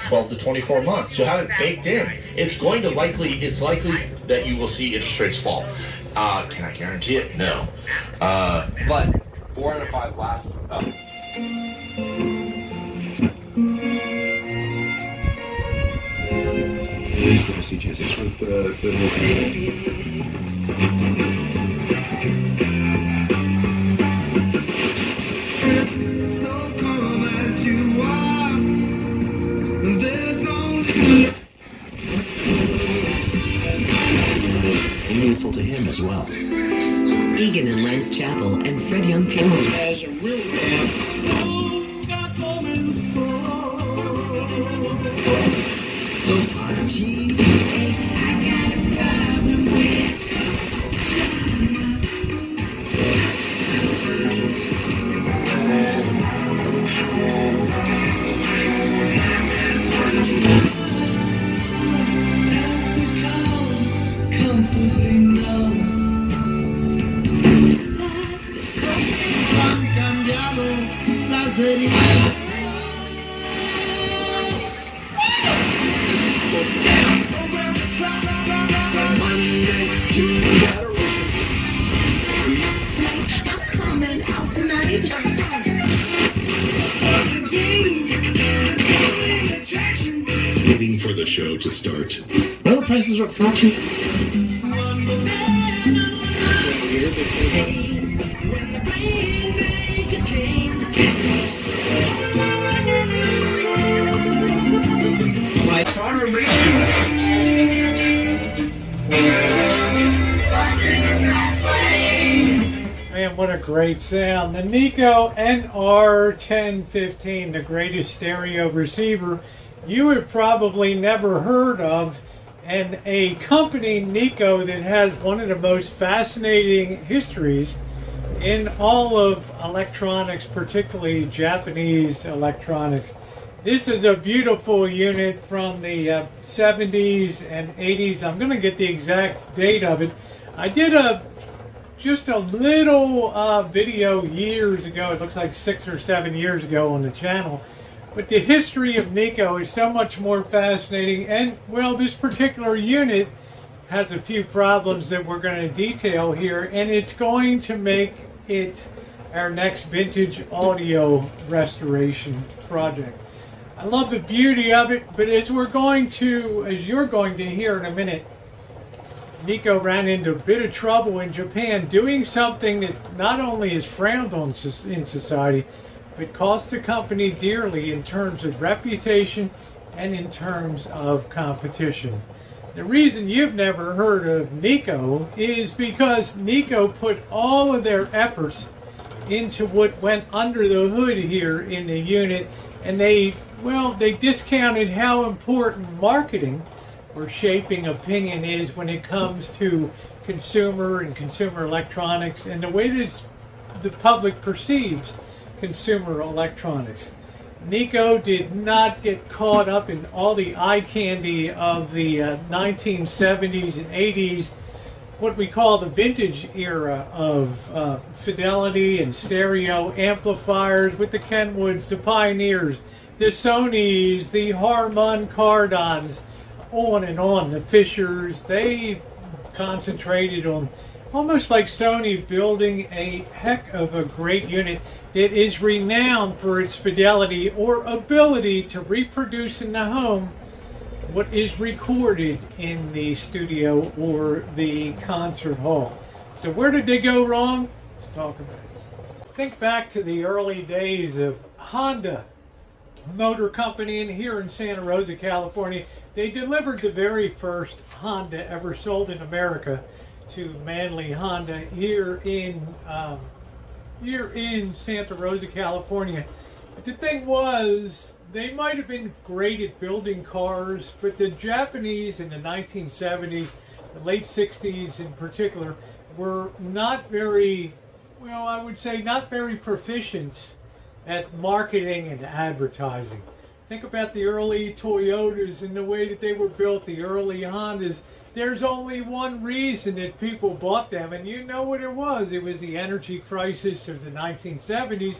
12 to 24 months. You'll have it baked in. It's likely that you will see interest rates fall. Can I guarantee it? No. But 4 out of 5 last. Please go see Jesus with the meaningful to him as well. Egan and Lance Chappell and Fred Young Funeral. As a real man. Waiting for the show to start. Well, the prices are up for you. My congregations. Man, what a great sound. The Nikko NR-1015, the greatest stereo receiver you have probably never heard of, and a company, Nico, that has one of the most fascinating histories in all of electronics, particularly Japanese electronics. This is a beautiful unit from the 70s and 80s. I'm going to get the exact date of it. I did just a little video years ago. It looks like 6 or 7 years ago on the channel. But the history of Nico is so much more fascinating. And, well, this particular unit has a few problems that we're going to detail here. And it's going to make it our next vintage audio restoration project. I love the beauty of it, but as you're going to hear in a minute, Nico ran into a bit of trouble in Japan doing something that not only is frowned on in society, but cost the company dearly in terms of reputation and in terms of competition. The reason you've never heard of Nico is because Nico put all of their efforts into what went under the hood here in the unit, and they discounted how important marketing or shaping opinion is when it comes to consumer and consumer electronics and the way that the public perceives consumer electronics. Nico did not get caught up in all the eye candy of the 1970s and 80s, what we call the vintage era of fidelity and stereo amplifiers with the Kenwoods, the Pioneers, the Sonys, the Harman Kardons, on and on, the Fishers. They concentrated on, almost like Sony, building a heck of a great unit that is renowned for its fidelity or ability to reproduce in the home what is recorded in the studio or the concert hall. So where did they go wrong? Let's talk about it. Think back to the early days of Honda Motor Company in here in Santa Rosa, California. They delivered the very first Honda ever sold in America to Manly Honda here in Santa Rosa, California. But the thing was, they might have been great at building cars, but the Japanese in the 1970s, the late 60s in particular, were not very, well, I would say not very proficient at marketing and advertising. Think about the early Toyotas and the way that they were built, the early Hondas. There's only one reason that people bought them, and you know what it was. It was the energy crisis of the 1970s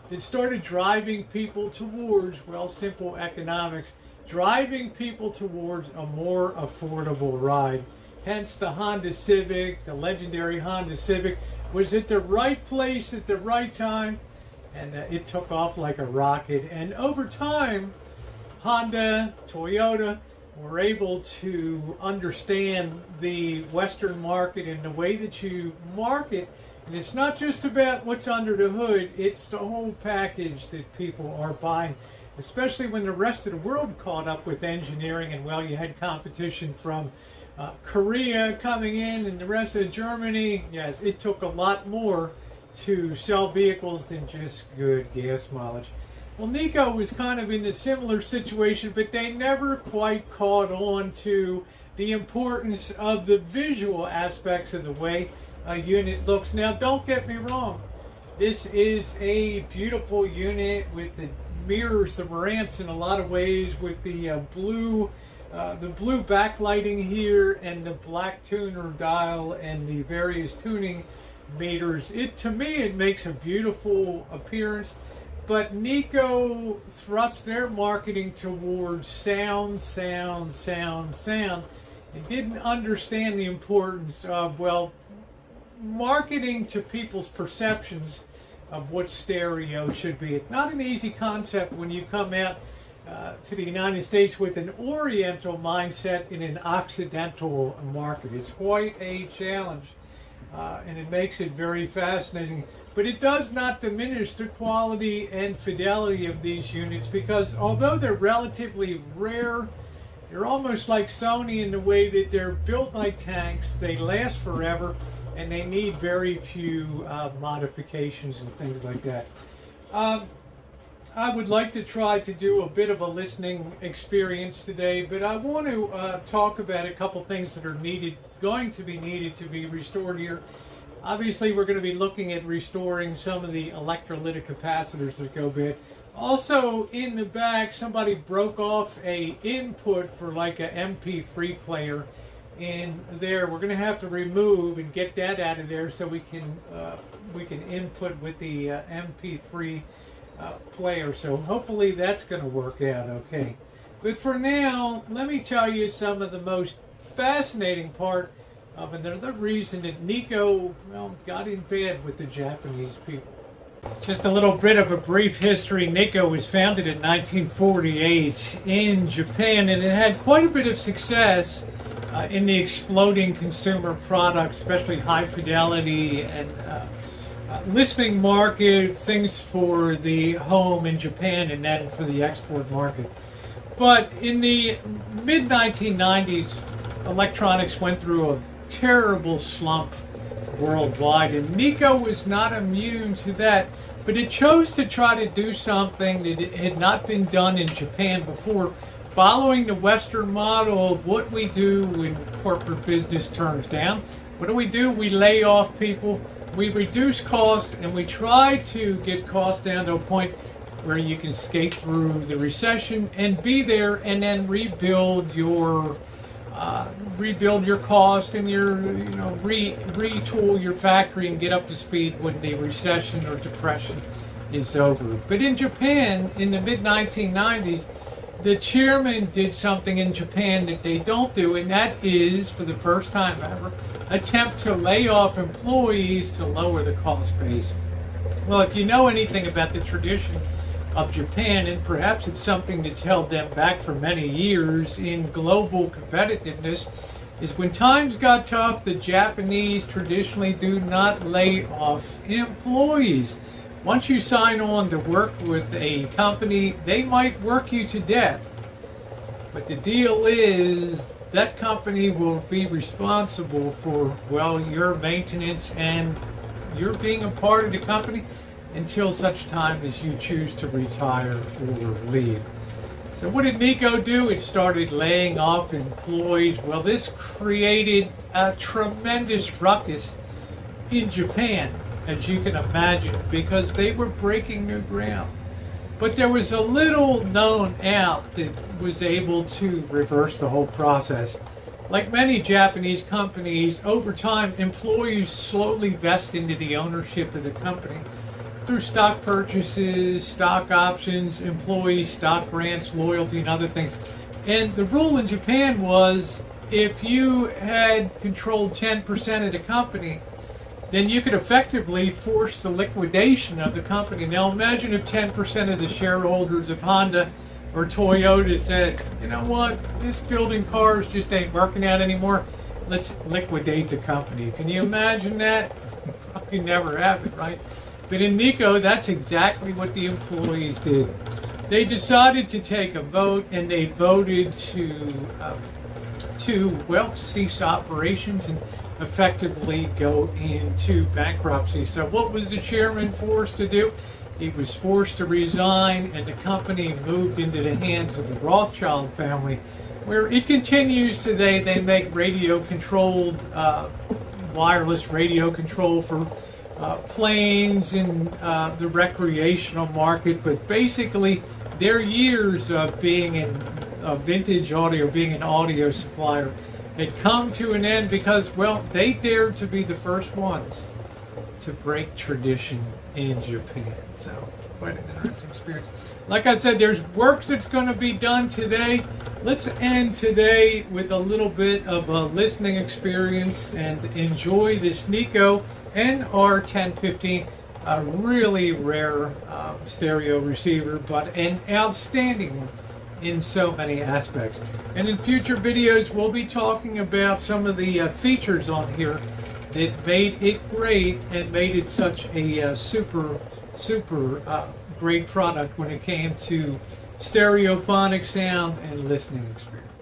that started driving people towards, well, simple economics driving people towards a more affordable ride. Hence the Honda Civic, the legendary Honda Civic, was at the right place at the right time, and it took off like a rocket. And over time, Honda, Toyota were able to understand the Western market and the way that you market. And it's not just about what's under the hood, it's the whole package that people are buying, especially when the rest of the world caught up with engineering. And well, you had competition from Korea coming in and the rest of Germany. Yes, it took a lot more to sell vehicles than just good gas mileage. Well, Nico was kind of in a similar situation, but they never quite caught on to the importance of the visual aspects of the way a unit looks. Now, don't get me wrong. This is a beautiful unit with the mirrors the Marantz in a lot of ways, with the blue backlighting here and the black tuner dial and the various tuning meters. To me, it makes a beautiful appearance. But Nikko thrust their marketing towards sound, and didn't understand the importance of, well, marketing to people's perceptions of what stereo should be. It's not an easy concept when you come out to the United States with an Oriental mindset in an Occidental market. It's quite a challenge, and it makes it very fascinating. But it does not diminish the quality and fidelity of these units, because although they're relatively rare, they're almost like Sony in the way that they're built like tanks. They last forever, and they need very few modifications and things like that. I would like to try to do a bit of a listening experience today, but I want to talk about a couple things that are going to be needed to be restored here. Obviously, we're going to be looking at restoring some of the electrolytic capacitors that go bad. Also, in the back, somebody broke off a input for like a MP3 player in there. We're going to have to remove and get that out of there so we can input with the MP3 player. So hopefully that's going to work out okay. But for now, let me tell you some of the most fascinating part of another reason that Nikko, well, got in bed with the Japanese people. Just a little bit of a brief history. Nikko was founded in 1948 in Japan, and it had quite a bit of success in the exploding consumer products, especially high fidelity and listening market, things for the home in Japan and then for the export market. But in the mid-1990s, electronics went through a terrible slump worldwide, and Nikko was not immune to that, but it chose to try to do something that had not been done in Japan before, following the Western model of what we do when corporate business turns down. What do? We lay off people, we reduce costs, and we try to get costs down to a point where you can skate through the recession and be there, and then rebuild your cost and your retool your factory and get up to speed when the recession or depression is over. But in Japan, in the mid-1990s, the chairman did something in Japan that they don't do, and that is, for the first time ever, attempt to lay off employees to lower the cost base. Well, if you know anything about the tradition of Japan, and perhaps it's something that's held them back for many years in global competitiveness, is when times got tough, the Japanese traditionally do not lay off employees. Once you sign on to work with a company, they might work you to death. But the deal is that company will be responsible for, well, your maintenance and your being a part of the company until such time as you choose to retire or leave. So what did Nikko do? It started laying off employees. Well, this created a tremendous ruckus in Japan, as you can imagine, because they were breaking new ground. But there was a little known out that was able to reverse the whole process. Like many Japanese companies, over time, employees slowly vest into the ownership of the company. through stock purchases, stock options, employee stock grants, loyalty, and other things. And the rule in Japan was if you had controlled 10% of the company, then you could effectively force the liquidation of the company. Now imagine if 10% of the shareholders of Honda or Toyota said, you know what, this building cars just ain't working out anymore. Let's liquidate the company. Can you imagine that? Probably never happen, right? But in Nikko, that's exactly what the employees did. They decided to take a vote, and they voted to cease operations and effectively go into bankruptcy. So what was the chairman forced to do? He was forced to resign, and the company moved into the hands of the Rothschild family, where it continues today. They make radio-controlled, wireless radio control for planes in the recreational market, but basically their years of being in vintage audio, being an audio supplier, had come to an end because, well, they dared to be the first ones to break tradition in Japan. So, quite an interesting experience. Like I said, there's work that's going to be done today. Let's end today with a little bit of a listening experience and enjoy this Nikko NR-1015, a really rare stereo receiver, but an outstanding one in so many aspects. And in future videos, we'll be talking about some of the features on here that made it great and made it such a super great product when it came to stereophonic sound and listening experience.